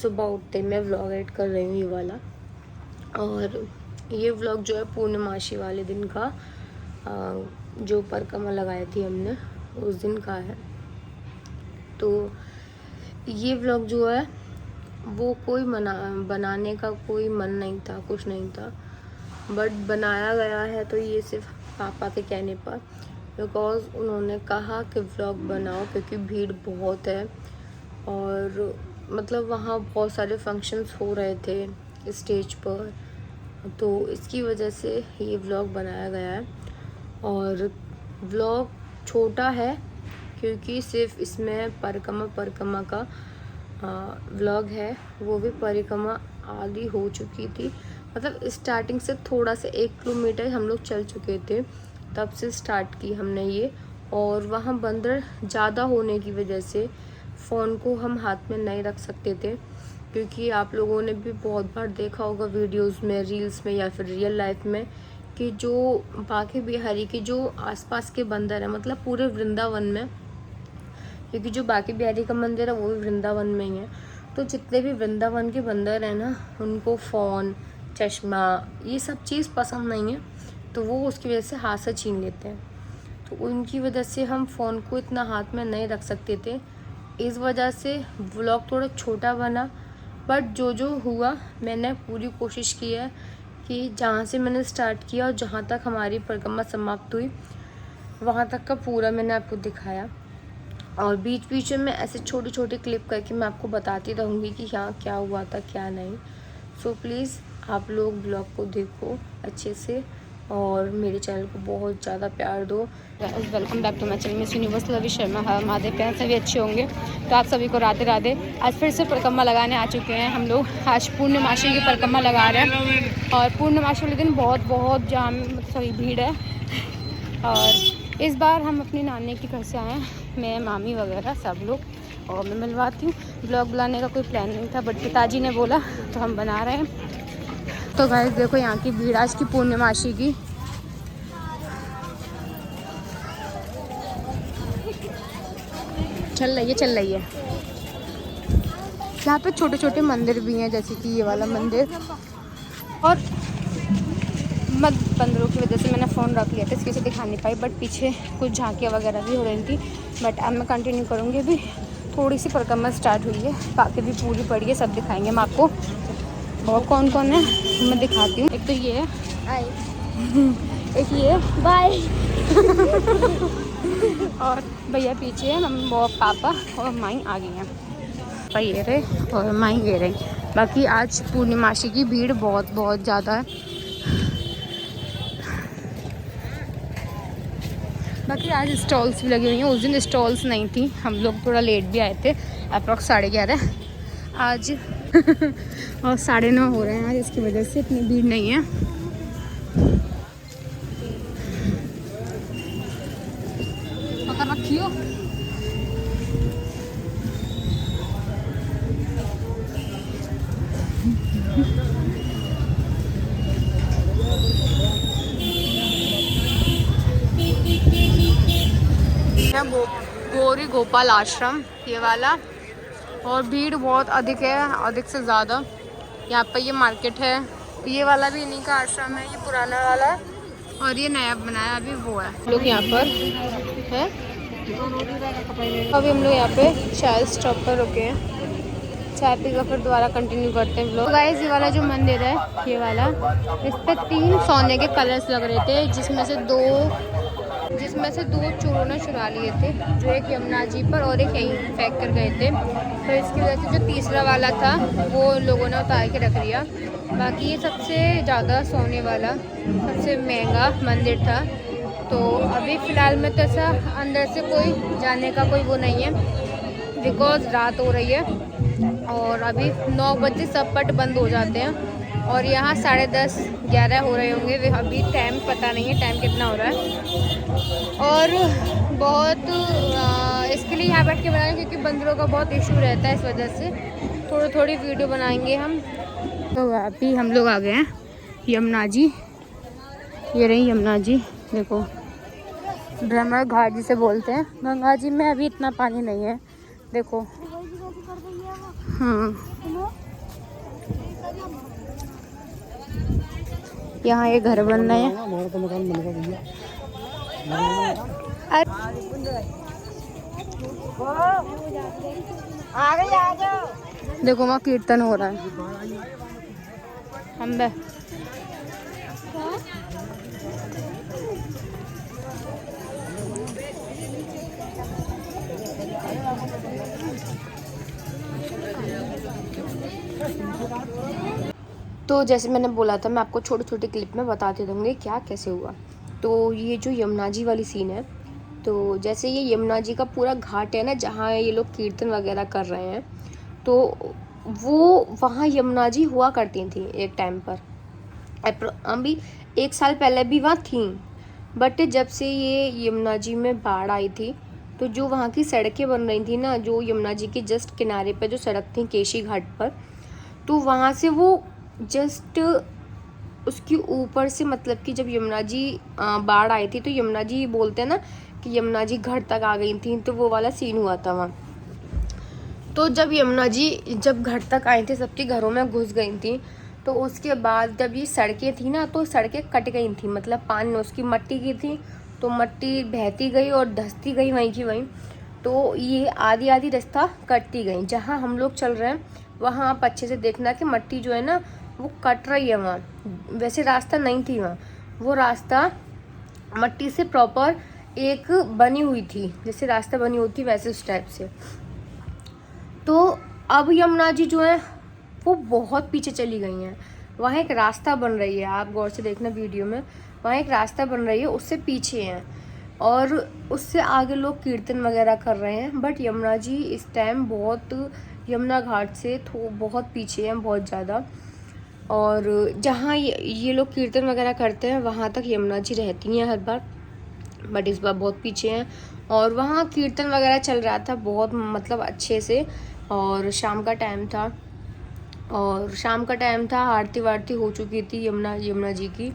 सुबह उठते मैं व्लॉग एडिट कर रही हूँ ये वाला। और ये व्लॉग जो है पूर्णमासी वाले दिन का, जो परिक्रमा लगाई थी हमने उस दिन का है। तो ये व्लॉग जो है वो कोई बनाने का कोई मन नहीं था, कुछ नहीं था, बट बनाया गया है तो ये सिर्फ पापा के कहने पर, बिकॉज़ उन्होंने कहा कि व्लॉग बनाओ क्योंकि भीड़ बहुत है और मतलब वहाँ बहुत सारे फंक्शंस हो रहे थे स्टेज पर, तो इसकी वजह से ये व्लॉग बनाया गया है। और व्लॉग छोटा है क्योंकि सिर्फ इसमें परिक्रमा का व्लॉग है, वो भी परिक्रमा आधी हो चुकी थी, मतलब स्टार्टिंग से थोड़ा सा 1 किलोमीटर हम लोग चल चुके थे, तब से स्टार्ट की हमने ये। और वहाँ बंदर ज़्यादा होने की वजह से फ़ोन को हम हाथ में नहीं रख सकते थे, क्योंकि आप लोगों ने भी बहुत बार देखा होगा वीडियोस में, रील्स में या फिर रियल लाइफ में कि जो बांके बिहारी के जो आसपास के बंदर हैं, मतलब पूरे वृंदावन में, क्योंकि जो बांके बिहारी का मंदिर है वो भी वृंदावन में ही है, तो जितने भी वृंदावन के बंदर हैं ना, उनको फ़ोन, चश्मा, ये सब चीज़ पसंद नहीं है, तो वो उसकी वजह से हाथ से छीन लेते हैं। तो उनकी वजह से हम फ़ोन को इतना हाथ में नहीं रख सकते थे, इस वजह से व्लॉग थोड़ा छोटा बना। बट जो हुआ मैंने पूरी कोशिश की है कि जहाँ से मैंने स्टार्ट किया और जहाँ तक हमारी परिक्रमा समाप्त हुई वहाँ तक का पूरा मैंने आपको दिखाया। और बीच बीच में ऐसे छोटे छोटे क्लिप करके मैं आपको बताती रहूँगी कि हाँ क्या हुआ था क्या नहीं। सो प्लीज़ आप लोग ब्लॉग को देखो अच्छे से और मेरे चैनल को बहुत ज़्यादा प्यार दो। Welcome back to my channel Miss Universe Lavi Sharma. हर महादेव प्यार सभी अच्छे होंगे। तो आप सभी को राधे राधे। आज फिर से परिक्रमा लगाने आ चुके हैं हम लोग। आज पूर्णमासी की परिक्रमा लगा रहे हैं और पूर्णमासी वाले दिन बहुत जाम सॉरी भीड़ है। और इस बार हम अपनी नानी के घर से आए हैं, मैं मामी वगैरह सब लोग, और मैं मिलवाती हूँ। ब्लॉग बनाने का कोई प्लान नहीं था बट पिताजी ने बोला तो हम बना रहे हैं। तो गाइस देखो यहाँ की भीड़ आज की पूर्णमासी की। चल रही है। यहाँ पे छोटे छोटे मंदिर भी हैं, जैसे कि ये वाला मंदिर। और बंदरों की वजह से मैंने फ़ोन रख लिया था, इसकी वजह से दिखा नहीं पाई, बट पीछे कुछ झांकियाँ वगैरह भी हो रही थी। बट अब मैं कंटिन्यू करूँगी। अभी थोड़ी सी परिक्रमा स्टार्ट हुई है, बाकी भी पूरी पड़ी है, सब दिखाएंगे हम आपको। और कौन कौन है मैं दिखाती हूँ। एक तो ये है, एक ये बाय और भैया पीछे है, मम्मी वो पापा और माई आ गई हैं। पापा ये रहे और माई ये रही। बाकी आज पूर्णिमासी की भीड़ बहुत ज़्यादा है। बाकी आज स्टॉल्स भी लगी हुई हैं, उस दिन स्टॉल्स नहीं थी, हम लोग थोड़ा लेट भी आए थे, अप्रॉक्स 11:30 आज और 9:30 हो रहे हैं आज, इसकी वजह से इतनी भीड़ नहीं है। पकड़ रखियो। गौरी गोपाल आश्रम ये वाला, और भीड़ बहुत अधिक है, अधिक से ज़्यादा। यहाँ पर ये मार्केट है, ये वाला भी इन्हीं का आश्रम है, ये पुराना वाला है और ये नया बनाया अभी वो है। लोग यहाँ पर है, अभी हम लोग यहाँ पे शायद स्टॉप पर रुके हैं, चाय पीकर फिर दोबारा कंटिन्यू करते हैं लोग। गाइस ये वाला जो मंदिर है ये वाला, इस पर 3 सोने के कलर्स लग रहे थे, जिसमें से दो चोरों ने चुरा लिए थे, जो एक यमुना जी पर और एक यहीं फेंक कर गए थे। तो इसकी वजह से जो तीसरा वाला था वो लोगों ने उतार के रख लिया। बाकी ये सबसे ज़्यादा सोने वाला सबसे महंगा मंदिर था। तो अभी फ़िलहाल में तो ऐसा अंदर से कोई जाने का कोई वो नहीं है, बिकॉज़ रात हो रही है और अभी 9 बजे सब पट बंद हो जाते हैं और यहाँ 10:30 11 हो रहे होंगे। वे अभी टाइम पता नहीं है टाइम कितना हो रहा है। और बहुत इसके लिए यहाँ बैठ के बना रहे हैं क्योंकि बंदरों का बहुत इशू रहता है, इस वजह से थोड़ी वीडियो बनाएंगे हम। तो अभी हम लोग आ गए हैं यमुना जी, ये रही यमुना जी। देखो ब्रह्मा घाट जिसे बोलते हैं, गंगा जी में अभी इतना पानी नहीं है। देखो यहाँ ये घर बन रहे हैं। देखो वहाँ कीर्तन हो रहा है। अंदर तो जैसे मैंने बोला था, मैं आपको छोटे छोटे क्लिप में बताते रहूँगी क्या कैसे हुआ। तो ये जो यमुना जी वाली सीन है, तो जैसे ये यमुना जी का पूरा घाट है ना, जहाँ ये लोग कीर्तन वगैरह कर रहे हैं, तो वो वहाँ यमुना जी हुआ करती थी एक टाइम पर। अभी 1 साल पहले भी वहाँ थी, बट जब से ये यमुना जी में बाढ़ आई थी, तो जो वहाँ की सड़कें बन रही थी ना, जो यमुना जी के जस्ट किनारे पर जो सड़क थी केशी घाट पर, तो वहाँ से वो जस्ट उसके ऊपर से, मतलब कि जब यमुना जी बाढ़ आई थी, तो यमुना जी बोलते हैं ना कि यमुना जी घर तक आ गई थी, तो वो वाला सीन हुआ था वहाँ। तो जब यमुना जी जब घर तक आई थी, सबके घरों में घुस गई थी, तो उसके बाद जब ये सड़कें थी ना, तो सड़कें कट गई थी, मतलब पानी उसकी मट्टी की थी, तो मट्टी बहती गई और धंसती गई वहीं की वहीं। तो ये आधी आधी रास्ता कटती गई। जहाँ हम लोग चल रहे हैं वहाँ आप अच्छे से देखना कि मट्टी जो है ना वो कट रही है वहाँ। वैसे रास्ता नहीं थी वहाँ, वो रास्ता मट्टी से प्रॉपर एक बनी हुई थी, जैसे रास्ता बनी होती है वैसे उस टाइप से। तो अब यमुना जी जो है वो बहुत पीछे चली गई हैं। वहाँ एक रास्ता बन रही है, आप गौर से देखना वीडियो में, वहाँ एक रास्ता बन रही है, उससे पीछे हैं और उससे आगे लोग कीर्तन वगैरह कर रहे हैं। बट यमुना जी इस टाइम बहुत यमुना घाट से बहुत पीछे हैं, बहुत ज़्यादा। और जहाँ ये लोग कीर्तन वगैरह करते हैं वहाँ तक यमुना जी रहती हैं हर बार, बट इस बार बहुत पीछे हैं। और वहाँ कीर्तन वगैरह चल रहा था बहुत, मतलब अच्छे से, और शाम का टाइम था, आरती वारती हो चुकी थी यमुना जी की।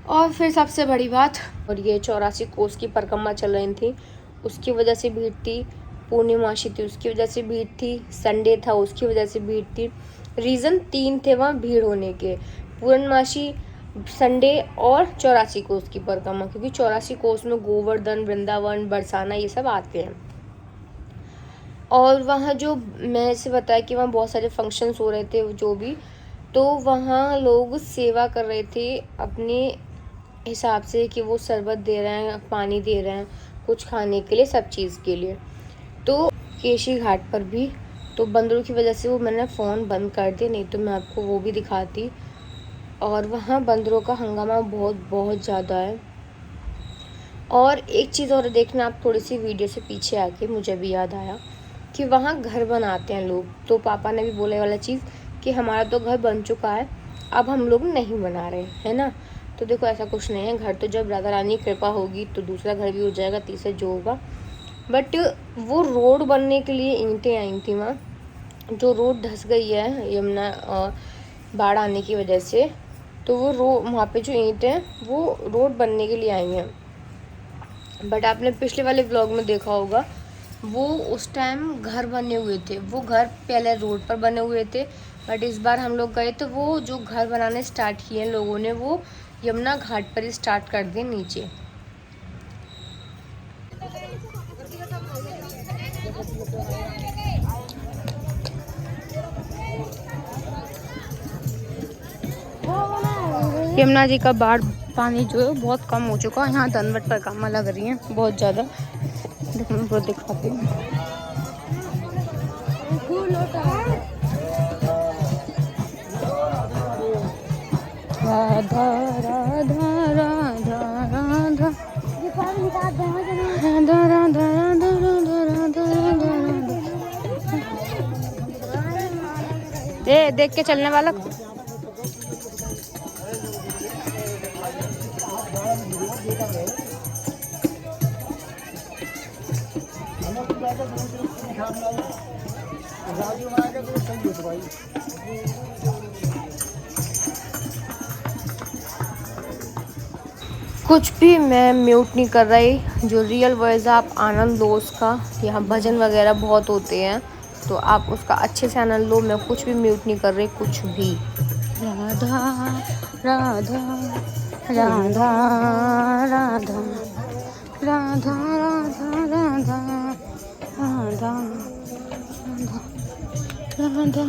और फिर सबसे बड़ी बात, और ये 84 कोस की परिक्रमा चल रही थी, उसकी वजह से भीड़ थी। पूर्णिमासी थी उसकी वजह से भीड़ थी, संडे था उसकी वजह से भीड़ थी। रीज़न 3 थे वहाँ भीड़ होने के, पूर्णमासी, संडे और 84 कोस की परिक्रमा, क्योंकि 84 कोस में गोवर्धन, वृंदावन, बरसाना ये सब आते हैं। और वहाँ जो मैं से बताया कि वहाँ बहुत सारे फंक्शंस हो रहे थे जो भी, तो वहाँ लोग सेवा कर रहे थे अपने हिसाब से, कि वो शरबत दे रहे हैं, पानी दे रहे हैं, कुछ खाने के लिए, सब चीज़ के लिए। तो केशी घाट पर भी, तो बंदरों की वजह से वो मैंने फ़ोन बंद कर दिया, नहीं तो मैं आपको वो भी दिखाती। और वहाँ बंदरों का हंगामा बहुत ज़्यादा है। और एक चीज़ और देखना आप, थोड़ी सी वीडियो से पीछे आके मुझे भी याद आया कि वहाँ घर बनाते हैं लोग। तो पापा ने भी बोले वाला चीज़ कि हमारा तो घर बन चुका है, अब हम लोग नहीं बना रहे है ना। तो देखो ऐसा कुछ नहीं है, घर तो जब राधा रानी की कृपा होगी तो दूसरा घर भी हो जाएगा, तीसरा जो होगा। बट वो रोड बनने के लिए ईंटें आई थी वहाँ, जो रोड धंस गई है यमुना बाढ़ आने की वजह से, तो वो वहाँ पे जो ईंटें हैं वो रोड बनने के लिए आई हैं। बट आपने पिछले वाले व्लॉग में देखा होगा, वो उस टाइम घर बने हुए थे, वो घर पहले रोड पर बने हुए थे। बट इस बार हम लोग गए तो वो जो घर बनाने स्टार्ट किए लोगों ने, वो यमुना घाट पर ही स्टार्ट कर दिए नीचे। यमुना जी का बाढ़ पानी जो है बहुत कम हो चुका है। यहाँ दंडवत परिक्रमा लग रही है बहुत ज़्यादा, देखो मैं बहुत दिखाती हूँ। राधा राधा राधा राधा राधा राधा राधा। ए देख के चलने वाला। कुछ भी मैं म्यूट नहीं कर रही, जो रियल वॉइस है आप आनंद लो उसका। यहाँ भजन वगैरह बहुत होते हैं तो आप उसका अच्छे से आनंद लो। मैं कुछ भी म्यूट नहीं कर रही, कुछ भी। राधा राधा राधा राधा राधा राधा राधा राधा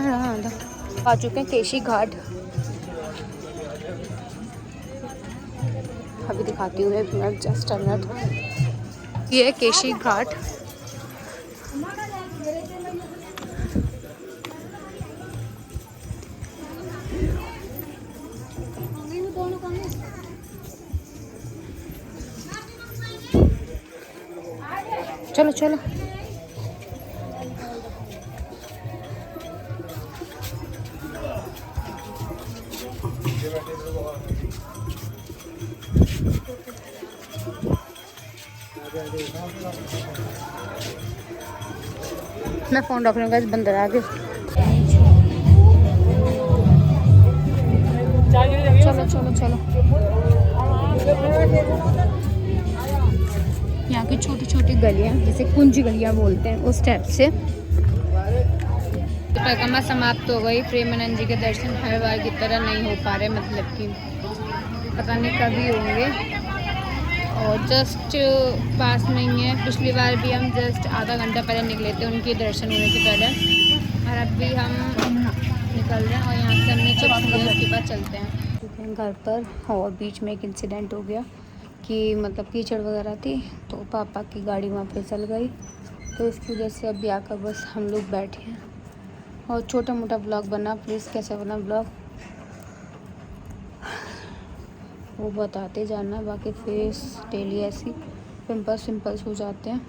राधा। आ चुके हैं केशी घाट। अभी दिखाती हूँ एक मिनट, जस्ट अ मिनट। ये है केशी घाट। चलो चलो। मैं फ़ोन रख लूँगा, इस बंदर आगे। चलो चलो चलो। यहाँ की छोटी छोटी गलियाँ, जिसे कुंज गलियाँ बोलते हैं, उस टाइप से। परिक्रमा समाप्त हो गई। प्रेमानंद जी के दर्शन हर बार की तरह नहीं हो पा रहे, मतलब कि पता नहीं कभी होंगे। और जस्ट पास में ही है। पिछली बार भी हम जस्ट आधा घंटा पहले निकले थे उनके दर्शन होने से पहले, और अब भी हम निकल रहे हैं और यहाँ से हम नीचे उसके बाद चलते हैं घर पर। और बीच में एक इंसिडेंट हो गया कि मतलब कीचड़ वगैरह थी तो पापा की गाड़ी वहाँ पे चल गई, तो इसकी वजह से अभी आकर बस हम लोग बैठे हैं। और छोटा मोटा ब्लॉग बना, प्लीज़ कैसा बना ब्लॉग वो बताते जाना। बाकी फेस डेली ऐसी पिंपल्स हो जाते हैं।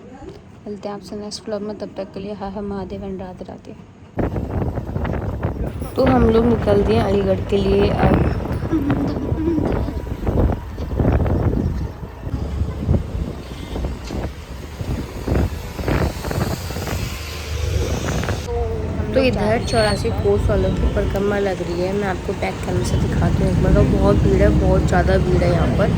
मिलते हैं आपसे नेक्स्ट ब्लॉग में, तब तक के लिए हर हर महादेव एंड राधे राधे। तो हम लोग निकल दिए अलीगढ़ के लिए। तो इधर 84 कोस वालों की परिक्रमा लग रही है। मैं आपको पैक करने से दिखाती हूँ एक बार। बहुत भीड़ है, बहुत ज़्यादा भीड़ है यहाँ पर।